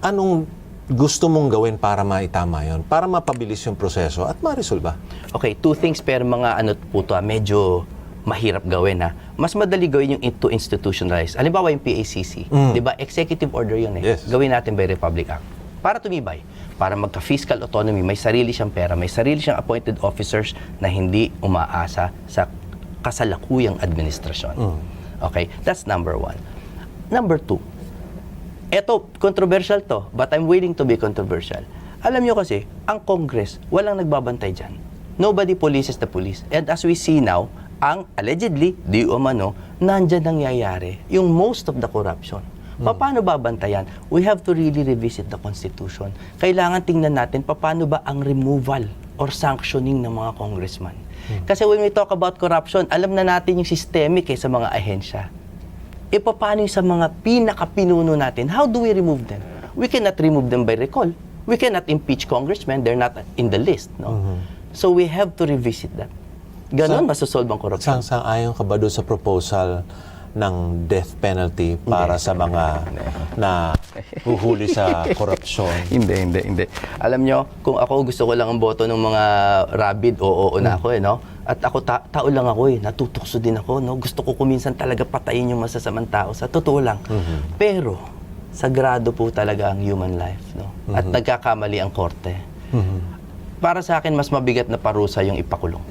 anong gusto mong gawin para maitama yon, para mapabilis yung proseso at ma-resolve? Okay, two things pero mga ano po to, medyo mahirap gawin ha. Mas madali gawin yung to institutionalize. Halimbawa yung PACC, di ba? Executive order yun eh. Yes. Gawin natin by Republic Act. Para tumibay, para magka-fiscal autonomy, may sarili siyang pera, may sarili siyang appointed officers na hindi umaasa sa kasalukuyang administrasyon. Okay, that's number one. Number two, eto, controversial to, but I'm willing to be controversial. Alam nyo kasi, ang Congress, walang nagbabantay dyan. Nobody polices the police. And as we see now, ang allegedly, di umano, nandyan nangyayari yung most of the corruption. Paano babantayan? We have to really revisit the Constitution. Kailangan tingnan natin paano ba ang removal or sanctioning ng mga congressman. Kasi when we talk about corruption, alam na natin yung systemic sa mga ahensya. E paano yung sa mga pinaka-pinuno natin? How do we remove them? We cannot remove them by recall. We cannot impeach congressmen. They're not in the list. No? So we have to revisit that. Ganon masosolve ang corruption. Sang-ayon ka ba doon sa proposal ng death penalty para sa mga na huhuli sa korupsyon? Hindi. Alam nyo, kung ako gusto ko lang ang boto ng mga rabid, oo na ako no? At ako, tao lang ako natutokso din ako, no? Gusto ko kuminsan talaga patayin yung masasamang tao, sa totoo lang. Pero, sagrado po talaga ang human life, no? At nagkakamali ang korte. Para sa akin, mas mabigat na parusa yung ipakulong.